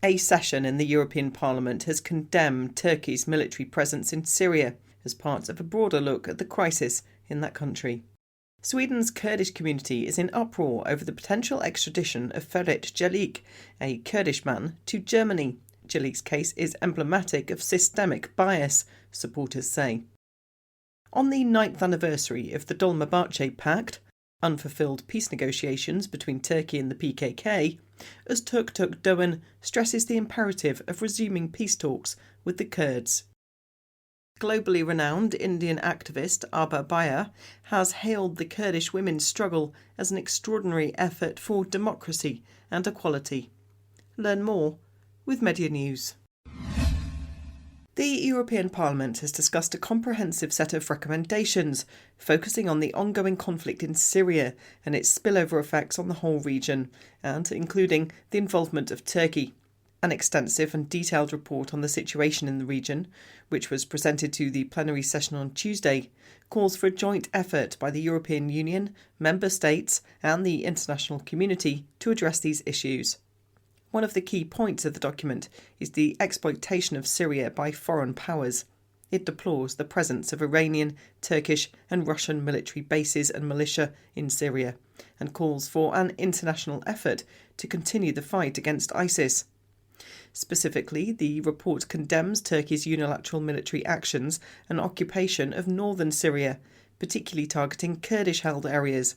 A session in the European Parliament has condemned Turkey's military presence in Syria as part of a broader look at the crisis in that country. Sweden's Kurdish community is in uproar over the potential extradition of Ferit Celik, a Kurdish man, to Germany. Celik's case is emblematic of systemic bias, supporters say. On the 9th anniversary of the Dolmabahçe pact, unfulfilled peace negotiations between Turkey and the PKK, Öztürk Doğan stresses the imperative of resuming peace talks with the Kurds. Globally renowned Indian activist Abha Baya has hailed the Kurdish women's struggle as an extraordinary effort for democracy and equality. Learn more with Media News. The European Parliament has discussed a comprehensive set of recommendations focusing on the ongoing conflict in Syria and its spillover effects on the whole region, and including the involvement of Turkey. An extensive and detailed report on the situation in the region, which was presented to the plenary session on Tuesday, calls for a joint effort by the European Union, member states and the international community to address these issues. One of the key points of the document is the exploitation of Syria by foreign powers. It deplores the presence of Iranian, Turkish and Russian military bases and militia in Syria, and calls for an international effort to continue the fight against ISIS. Specifically, the report condemns Turkey's unilateral military actions and occupation of northern Syria, particularly targeting Kurdish-held areas.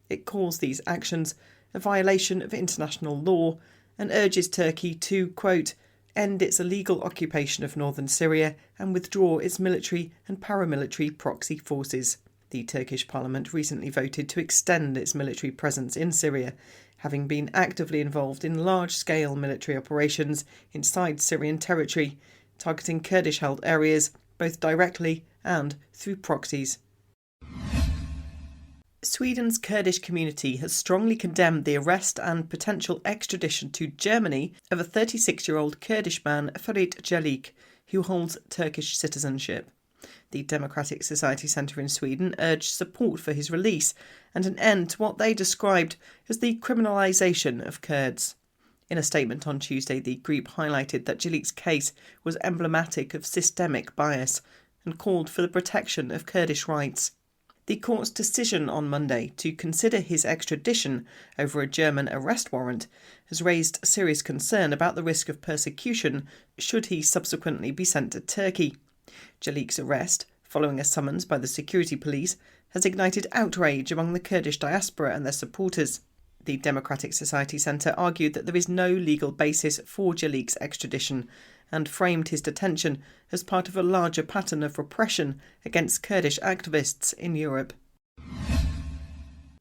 It calls these actions a violation of international law and urges Turkey to, quote, end its illegal occupation of northern Syria and withdraw its military and paramilitary proxy forces. The Turkish parliament recently voted to extend its military presence in Syria, having been actively involved in large-scale military operations inside Syrian territory, targeting Kurdish-held areas both directly and through proxies. Sweden's Kurdish community has strongly condemned the arrest and potential extradition to Germany of a 36-year-old Kurdish man, Ferit Celik, who holds Turkish citizenship. The Democratic Society Centre in Sweden urged support for his release and an end to what they described as the criminalisation of Kurds. In a statement on Tuesday, the group highlighted that Celik's case was emblematic of systemic bias and called for the protection of Kurdish rights. The court's decision on Monday to consider his extradition over a German arrest warrant has raised serious concern about the risk of persecution should he subsequently be sent to Turkey. Celik's arrest, following a summons by the security police, has ignited outrage among the Kurdish diaspora and their supporters. The Democratic Society Centre argued that there is no legal basis for Celik's extradition and framed his detention as part of a larger pattern of repression against Kurdish activists in Europe.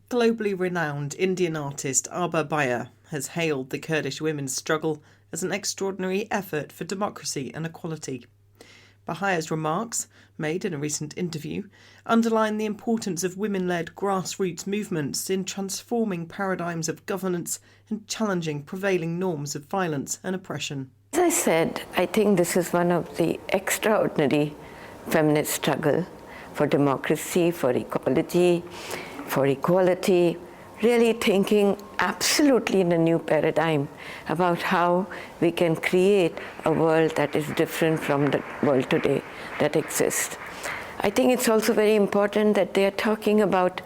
Globally renowned Indian artist Abha Baya has hailed the Kurdish women's struggle as an extraordinary effort for democracy and equality. Bahaya's remarks, made in a recent interview, underline the importance of women-led grassroots movements in transforming paradigms of governance and challenging prevailing norms of violence and oppression. As I said, I think this is one of the extraordinary feminist struggle for democracy, for equality, for equality, really thinking absolutely in a new paradigm about how we can create a world that is different from the world today that exists. I think it's also very important that they are talking about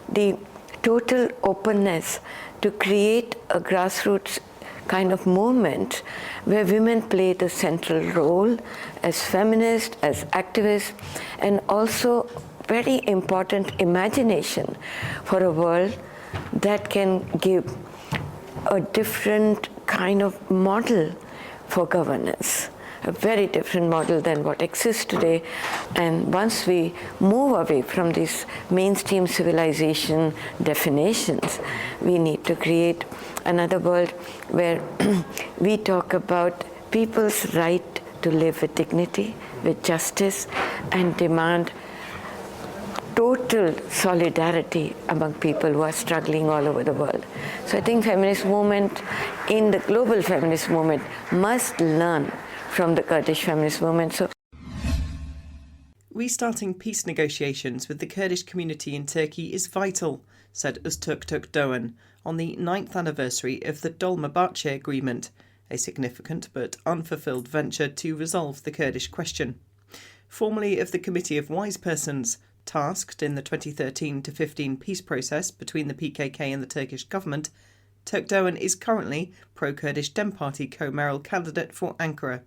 the total openness to create a grassroots kind of movement where women play the central role as feminists, as activists, and also very important imagination for a world that can give a different kind of model for governance, a very different model than what exists today. And once we move away from these mainstream civilization definitions, we need to create another world where we talk about people's right to live with dignity, with justice, and demand total solidarity among people who are struggling all over the world. So I think feminist movement, in the global feminist movement, must learn from the Kurdish feminist movement. Restarting peace negotiations with the Kurdish community in Turkey is vital, said Öztürk Doğan on the 9th anniversary of the Dolmabahçe agreement, a significant but unfulfilled venture to resolve the Kurdish question. Formerly of the Committee of Wise Persons, tasked in the 2013-15 peace process between the PKK and the Turkish government, Turkdoğan is currently pro-Kurdish Dem Party co-mayoral candidate for Ankara.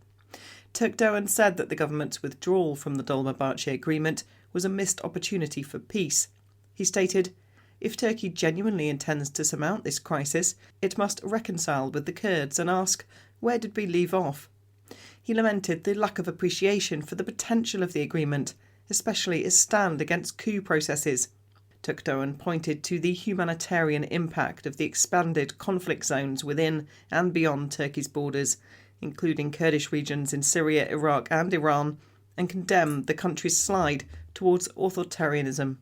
Turkdoğan said that the government's withdrawal from the Dolmabahçe agreement was a missed opportunity for peace. He stated, "If Turkey genuinely intends to surmount this crisis, it must reconcile with the Kurds and ask, where did we leave off?" He lamented the lack of appreciation for the potential of the agreement, especially its stand against coup processes. Turkdoğan pointed to the humanitarian impact of the expanded conflict zones within and beyond Turkey's borders, including Kurdish regions in Syria, Iraq and Iran, and condemned the country's slide towards authoritarianism.